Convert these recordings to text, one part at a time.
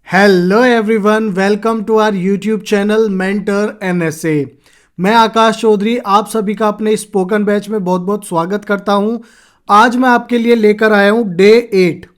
Hello everyone, welcome to our YouTube channel mentor NSA. मैं आकाश चौधरी आप सभी का अपने स्पोकन बैच में बहुत बहुत स्वागत करता हूं। आज मैं आपके लिए लेकर आया हूं डे 8।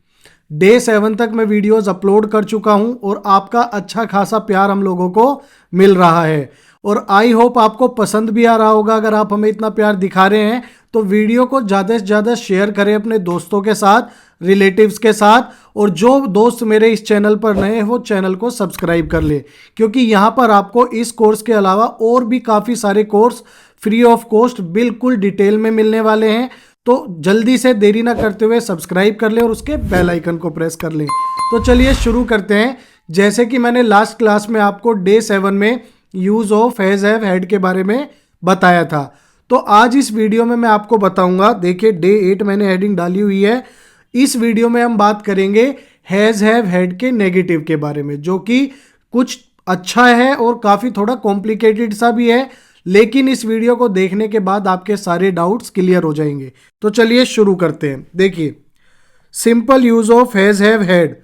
डे 7 तक मैं वीडियोस अपलोड कर चुका हूं और आपका अच्छा खासा प्यार हम लोगों को मिल रहा है और आई होप आपको पसंद भी आ रहा होगा। अगर आप हमें इतना प्यार दिखा रहे हैं तो वीडियो को ज़्यादा से ज़्यादा शेयर करें अपने दोस्तों के साथ, रिलेटिव्स के साथ, और जो दोस्त मेरे इस चैनल पर नए हैं वो चैनल को सब्सक्राइब कर ले, क्योंकि यहाँ पर आपको इस कोर्स के अलावा और भी काफ़ी सारे कोर्स फ्री ऑफ कॉस्ट बिल्कुल डिटेल में मिलने वाले हैं। तो जल्दी से देरी ना करते हुए सब्सक्राइब कर ले और उसके बेल आइकन को प्रेस कर लें। तो चलिए शुरू करते हैं। जैसे कि मैंने लास्ट क्लास में आपको डे 7 में use of has have had के बारे में बताया था, तो आज इस वीडियो में मैं आपको बताऊंगा। देखिए डे 8 मैंने हेडिंग डाली हुई है। इस वीडियो में हम बात करेंगे हैज हैव हैड के नेगेटिव के बारे में, जो कि कुछ अच्छा है और काफ़ी थोड़ा कॉम्प्लिकेटेड सा भी है, लेकिन इस वीडियो को देखने के बाद आपके सारे डाउट्स क्लियर हो जाएंगे। तो चलिए शुरू करते हैं। देखिए, simple use of has have had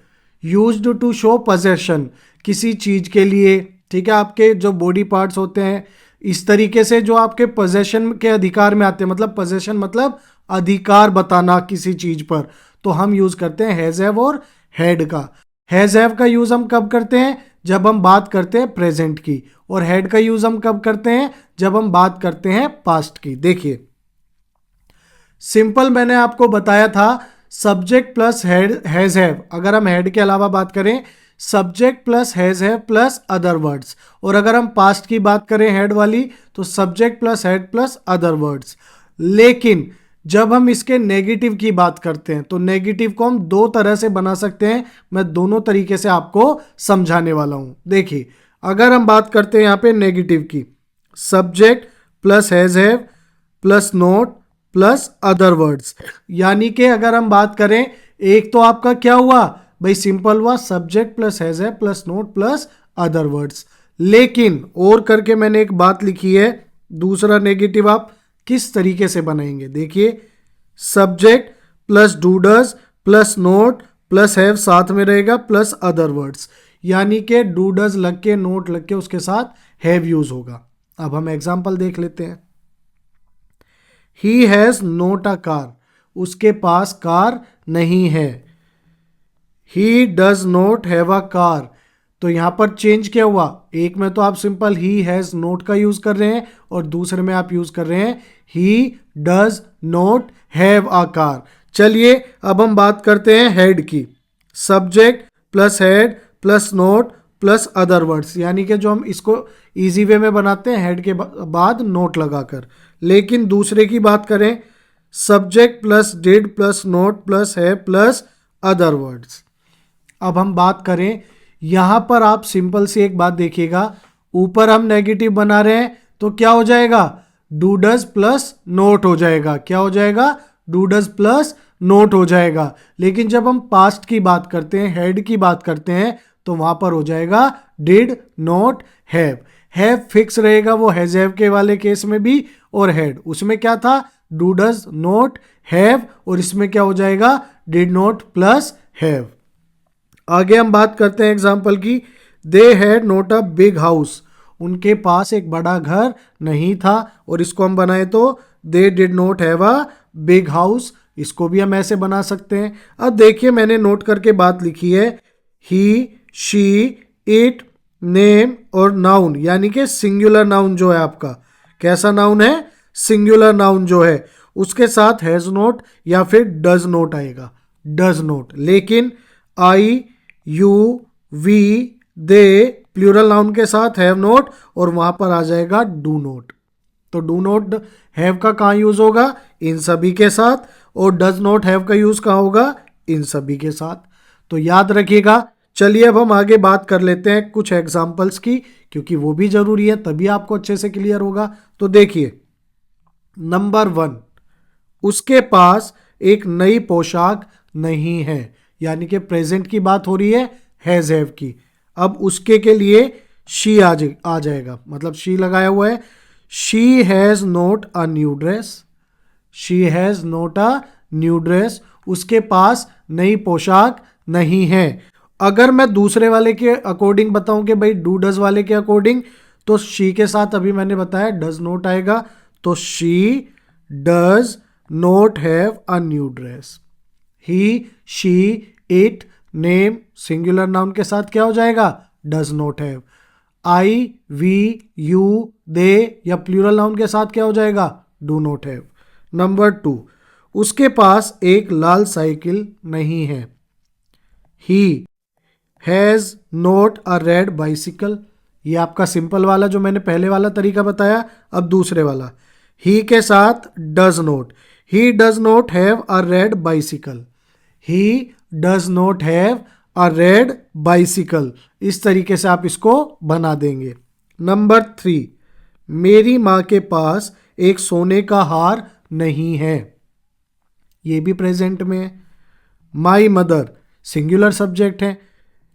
used to show possession, किसी चीज के लिए, ठीक है, आपके जो बॉडी पार्ट्स होते हैं इस तरीके से जो आपके पोजेशन के अधिकार में आते हैं, मतलब पोजेशन मतलब अधिकार बताना किसी चीज पर, तो हम यूज करते हैं हैज हैव और हैड का। हैज हैव का यूज हम कब करते हैं? जब हम बात करते हैं प्रेजेंट की, और हैड का यूज हम कब करते हैं? जब हम बात करते हैं पास्ट की। देखिए सिंपल मैंने आपको बताया था, subject plus had has have, अगर हम हैड के अलावा बात करें subject plus has have plus other words, और अगर हम पास्ट की बात करें हैड वाली तो subject plus had plus other words. लेकिन जब हम इसके नेगेटिव की बात करते हैं तो नेगेटिव को हम दो तरह से बना सकते हैं। मैं दोनों तरीके से आपको समझाने वाला हूं। देखिए, अगर हम बात करते हैं यहाँ पे नेगेटिव की, subject plus has have plus note plus other words, यानी कि अगर हम बात करें, एक तो आपका क्या हुआ भाई, सिंपल हुआ subject plus has have plus note plus other words. लेकिन और करके मैंने एक बात लिखी है, दूसरा नेगेटिव आप किस तरीके से बनाएंगे। देखिए, subject plus do does plus note plus have साथ में रहेगा प्लस अदर वर्ड्स, यानी कि डू डज लग के नोट लग के उसके साथ हैव यूज होगा। अब हम एग्जांपल देख लेते हैं। He has note a car, उसके पास कार नहीं है। He does not have a car, तो यहां पर चेंज क्या हुआ, एक में तो आप सिंपल ही हैज नोट का यूज कर रहे हैं और दूसरे में आप यूज कर रहे हैं he does not have a car. चलिए अब हम बात करते हैं हेड की, subject plus head plus note plus other words, यानी कि जो हम इसको इजी वे में बनाते हैं हेड के बाद नोट लगाकर। लेकिन दूसरे की बात करें, subject plus did plus note plus है प्लस अदर वर्ड्स। अब हम बात करें, यहां पर आप सिंपल सी एक बात देखिएगा, ऊपर हम नेगेटिव बना रहे हैं तो क्या हो जाएगा, डू डज प्लस नोट हो जाएगा। क्या हो जाएगा? डू डज प्लस नोट हो जाएगा। लेकिन जब हम पास्ट की बात करते हैं, हेड की बात करते हैं, तो वहां पर हो जाएगा did not have. Have fix रहेगा, वो हैज हैव के वाले केस में भी, और हेड उसमें क्या था, डू डज नॉट हैव, और इसमें क्या हो जाएगा, डिड नॉट प्लस हैव। आगे हम बात करते हैं एग्जाम्पल की, दे had not a big house, उनके पास एक बड़ा घर नहीं था, और इसको हम बनाए तो दे did not have a big house, इसको भी हम ऐसे बना सकते हैं। अब देखिए मैंने नोट करके बात लिखी है, ही शी इट नेम और नाउन, यानी कि सिंगुलर नाउन जो है आपका, कैसा नाउन है, सिंगुलर नाउन जो है, उसके साथ हैज नॉट या फिर डज नॉट आएगा, डज नॉट। लेकिन I you we they plural noun के साथ हैव नॉट, और वहां पर आ जाएगा डू नॉट। तो डू नॉट हैव का कहाँ यूज होगा, इन सभी के साथ, और डज नॉट हैव का यूज कहाँ होगा, इन सभी के साथ। तो याद रखिएगा। चलिए अब हम आगे बात कर लेते हैं कुछ एग्जाम्पल्स की, क्योंकि वो भी जरूरी है, तभी आपको अच्छे से क्लियर होगा। तो देखिए, नंबर 1, उसके पास एक नई पोशाक नहीं है, यानी कि प्रेजेंट की बात हो रही है हैज हैव की। अब उसके के लिए शी आ जाएगा, मतलब शी लगाया हुआ है, she has not a new dress, she has not a new dress, उसके पास नई पोशाक नहीं है। अगर मैं दूसरे वाले के अकॉर्डिंग बताऊं कि भाई डू डज वाले के अकॉर्डिंग, तो शी के साथ अभी मैंने बताया डज नॉट आएगा, तो she does not have a new dress. He, she, it, name, singular noun के साथ क्या हो जाएगा? Does not have. I, we, you, they या प्लूरल नाउन के साथ क्या हो जाएगा? Do not have. नंबर 2, उसके पास एक लाल साइकिल नहीं है। He has not a red bicycle. ये आपका सिंपल वाला जो मैंने पहले वाला तरीका बताया। अब दूसरे वाला, ही के साथ does not. He does not have a red bicycle. He does not have a red bicycle. इस तरीके से आप इसको बना देंगे। नंबर 3, मेरी माँ के पास एक सोने का हार नहीं है। ये भी प्रेजेंट में है। माई मदर सिंगुलर सब्जेक्ट है,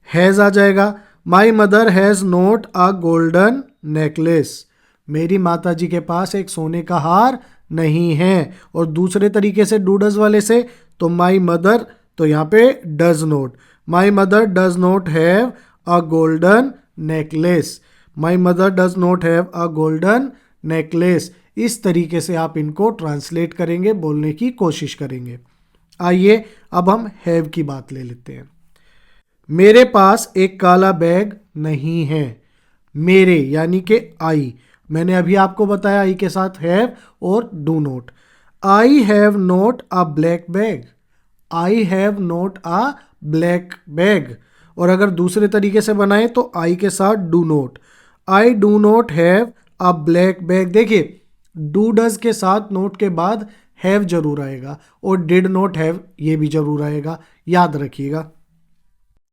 हैज़ आ जाएगा। My mother has not a golden necklace. मेरी माता जी के पास एक सोने का हार नहीं है। और दूसरे तरीके से डू डज वाले से, तो माई मदर, तो यहाँ पे does not. My mother does not have a golden necklace. My mother does not have a golden necklace. इस तरीके से आप इनको ट्रांसलेट करेंगे, बोलने की कोशिश करेंगे। आइए अब हम हैव की बात ले लेते हैं। मेरे पास एक काला बैग नहीं है। मेरे यानी कि आई, मैंने अभी आपको बताया आई के साथ हैव और do not. I have not a black bag. I have not a black bag. और अगर दूसरे तरीके से बनाए तो आई के साथ do not. I do not have a black bag. देखिए, डू डज के साथ नोट के बाद हैव जरूर आएगा और डिड नॉट हैव ये भी जरूर आएगा, याद रखिएगा।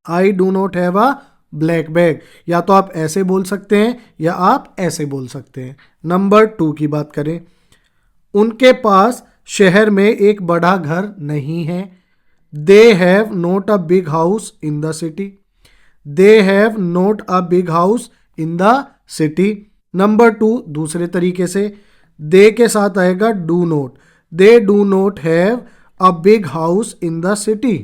I do not have a black bag, या तो आप ऐसे बोल सकते हैं या आप ऐसे बोल सकते हैं। नंबर 2 की बात करें, उनके पास शहर में एक बड़ा घर नहीं है। They have not a big house in the city. They have not a big house in the city. Number 2 दूसरे तरीके से, दे के साथ आएगा do not. They do not have a big house in the city.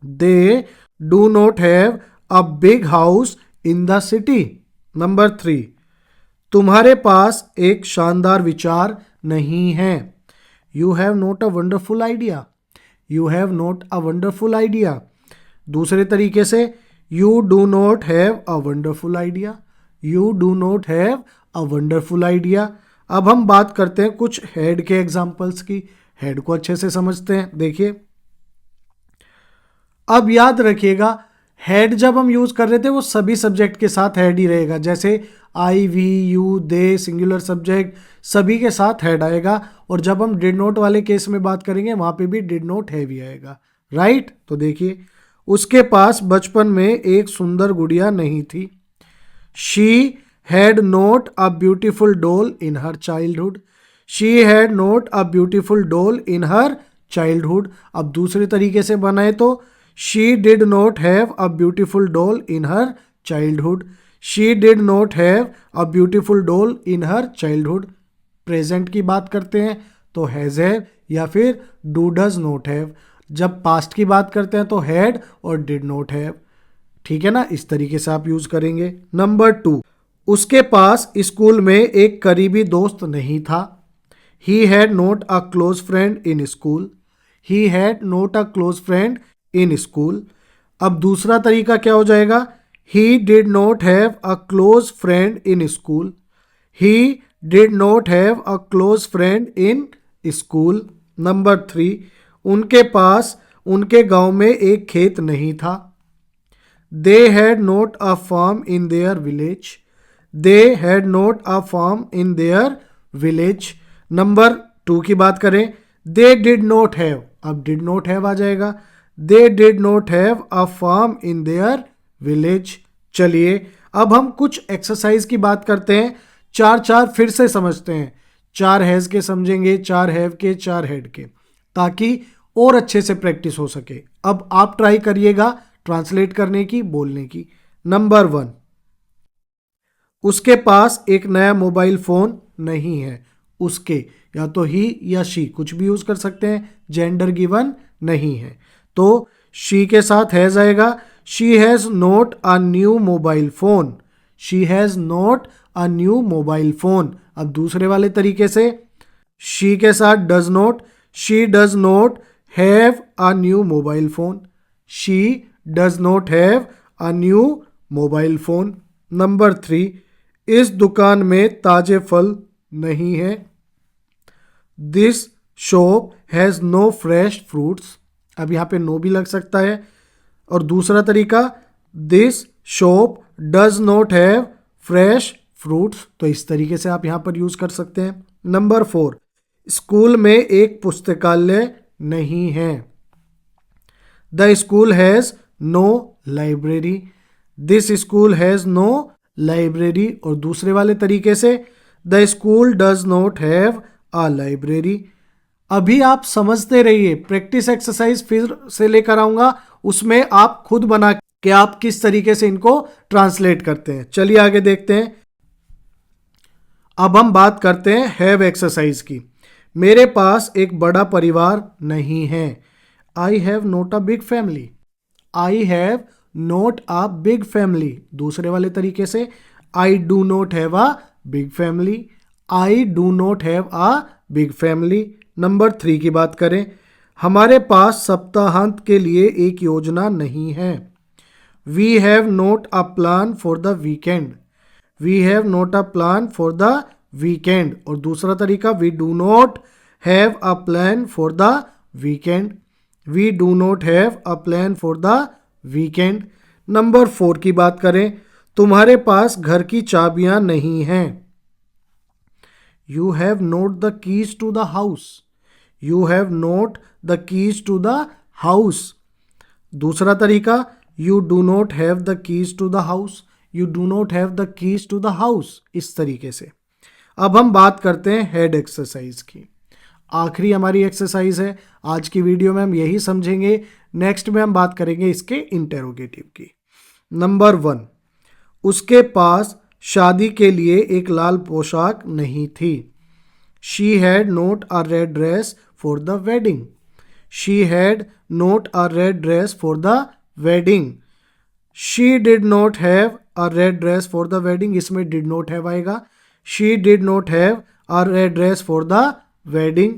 They do not have a big house in the city. Number 3, तुम्हारे पास एक शानदार विचार नहीं है। You have not a wonderful idea. You have not a wonderful idea. दूसरे तरीके से, you do not have a wonderful idea. You do not have a wonderful idea. अब हम बात करते हैं कुछ हेड के एग्जाम्पल्स की। हेड को अच्छे से समझते हैं। देखिए, अब याद रखिएगा, हेड जब हम यूज कर रहे थे वो सभी सब्जेक्ट के साथ हेड ही रहेगा। जैसे I, we, you, they, singular subject सभी के साथ हेड आएगा। और जब हम डिड नॉट वाले केस में बात करेंगे वहां पे भी डिड नॉट हैव ही आएगा। राइट? तो देखिए, उसके पास बचपन में एक सुंदर गुड़िया नहीं थी। She had not a beautiful doll in her childhood. She had not a beautiful doll in her childhood. अब दूसरे तरीके से बनाए तो, she did not have a beautiful doll in her childhood. She did not have a beautiful doll in her childhood. Present की बात करते हैं तो हैज़ हैव या फिर डू डज नॉट हैव। जब पास्ट की बात करते हैं तो हैड और डिड नॉट हैव। ठीक है ना? इस तरीके से आप यूज करेंगे। नंबर 2, उसके पास स्कूल में एक करीबी दोस्त नहीं था। He had not a close friend in school. He had not a close friend in school. अब दूसरा तरीका क्या हो जाएगा? He did not have a close friend in school. He did not have a close friend in school. Number 3, उनके पास उनके गांव में एक खेत नहीं था। They had not a farm in their village. They had not a farm in their village. Number 2 की बात करें, दे डिड नॉट हैव, अब डिड नॉट हैव आ जाएगा। They did not have a farm in their village. चलिए अब हम कुछ एक्सरसाइज की बात करते हैं। 4 फिर से समझते हैं। 4 हैज के समझेंगे, 4 हैव के, 4 हेड के, ताकि और अच्छे से प्रैक्टिस हो सके। अब आप ट्राई करिएगा ट्रांसलेट करने की, बोलने की। नंबर 1, उसके पास एक नया मोबाइल फोन नहीं है। उसके, या तो ही या शी कुछ भी यूज कर सकते हैं, जेंडर गिवन नहीं है। तो शी के साथ हैज आएगा। She has not a new mobile phone, she has not a new mobile phone. अब दूसरे वाले तरीके से शी के साथ does not, she does not have a new mobile phone, she does not have a new mobile phone. Number 3, इस दुकान में ताज़े फल नहीं है, this shop has no fresh fruits. अब यहाँ पे नो भी लग सकता है। और दूसरा तरीका, this shop does not have fresh fruits, तो इस तरीके से आप यहाँ पर यूज़ कर सकते हैं। नंबर 4, स्कूल में एक पुस्तकालय नहीं है, the school has no library, this school has no library. और दूसरे वाले तरीके से the school does not have a library. अभी आप समझते रहिए, प्रैक्टिस एक्सरसाइज फिर से लेकर आऊंगा, उसमें आप खुद बना के आप किस तरीके से इनको ट्रांसलेट करते हैं। चलिए आगे देखते हैं। अब हम बात करते हैं हैव एक्सरसाइज की। मेरे पास एक बड़ा परिवार नहीं है, I have not a big family, I have not a big family. दूसरे वाले तरीके से I do not have a big family, I do not have a big family. Number 3 की बात करें, हमारे पास सप्ताहांत के लिए एक योजना नहीं है, we have not a plan for the weekend, we have not a plan for the weekend. और दूसरा तरीका, we do not have a plan for the weekend, we do not have a plan for the weekend. Number 4 की बात करें, तुम्हारे पास घर की चाबियां नहीं हैं, you have not the keys to the house, you have not the keys to the house. दूसरा तरीका, you do not have the keys to the house, you do not have the keys to the house, इस तरीके से। अब हम बात करते हैं हेड एक्सरसाइज की। आखिरी हमारी एक्सरसाइज है आज की वीडियो में, हम यही समझेंगे। नेक्स्ट में हम बात करेंगे इसके इंटेरोगेटिव की। नंबर 1, उसके पास शादी के लिए एक लाल पोशाक नहीं थी, she had not a red dress for the wedding, she had not a red dress for the wedding, she did not have a red dress for the wedding, इसमें डिड नॉट हैव आएगा, she did not have a red dress for the wedding.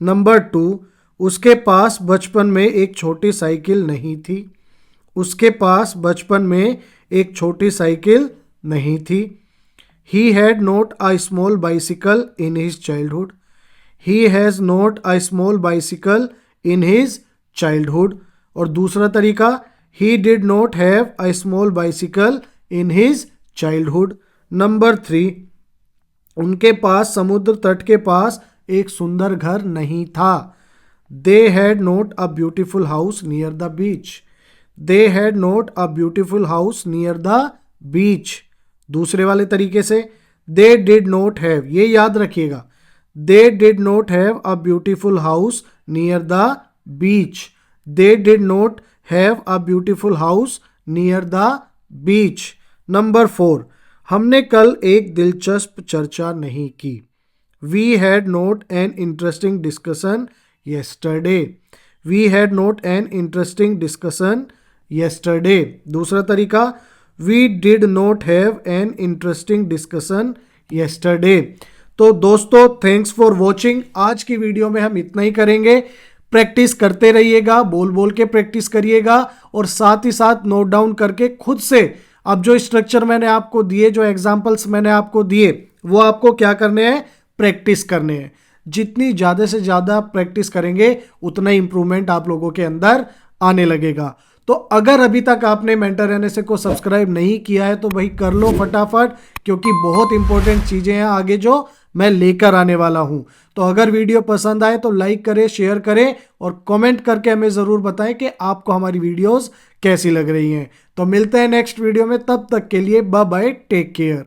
Number 2, उसके पास बचपन में एक छोटी cycle नहीं थी, उसके पास बचपन में एक छोटी साइकिल नहीं थी, he had not a small bicycle in his childhood, he has not a small bicycle in his childhood. और दूसरा तरीका, he did not have a small bicycle in his childhood. Number 3, उनके पास समुद्र तट के पास एक सुंदर घर नहीं था, they had not a beautiful house near the beach, they had not a beautiful house near the बीच। दूसरे वाले तरीके से, दे डिड नॉट हैव, ये याद रखिएगा, they did not have a beautiful house near the beach, they did not have a beautiful house near the beach. Number 4, हमने कल एक दिलचस्प चर्चा नहीं की, we had not an interesting discussion yesterday, we had not an interesting discussion yesterday. दूसरा तरीका, we did not have an interesting discussion yesterday. तो दोस्तों, थैंक्स फॉर वॉचिंग। आज की वीडियो में हम इतना ही करेंगे। प्रैक्टिस करते रहिएगा, बोल बोल के प्रैक्टिस करिएगा, और साथ ही साथ नोट डाउन करके खुद से अब जो स्ट्रक्चर मैंने आपको दिए, जो एग्जाम्पल्स मैंने आपको दिए, वो आपको क्या करने हैं, प्रैक्टिस करने हैं। जितनी ज़्यादा से ज़्यादा प्रैक्टिस करेंगे उतना इंप्रूवमेंट आप लोगों के अंदर आने लगेगा। तो अगर अभी तक आपने मेंटर एनएसए को सब्सक्राइब नहीं किया है तो भाई कर लो फटाफट, क्योंकि बहुत इंपॉर्टेंट चीज़ें हैं आगे जो मैं लेकर आने वाला हूं। तो अगर वीडियो पसंद आए तो लाइक करें, शेयर करें और कमेंट करके हमें ज़रूर बताएं कि आपको हमारी वीडियोस कैसी लग रही हैं। तो मिलते हैं नेक्स्ट वीडियो में, तब तक के लिए बाय बाय, टेक केयर।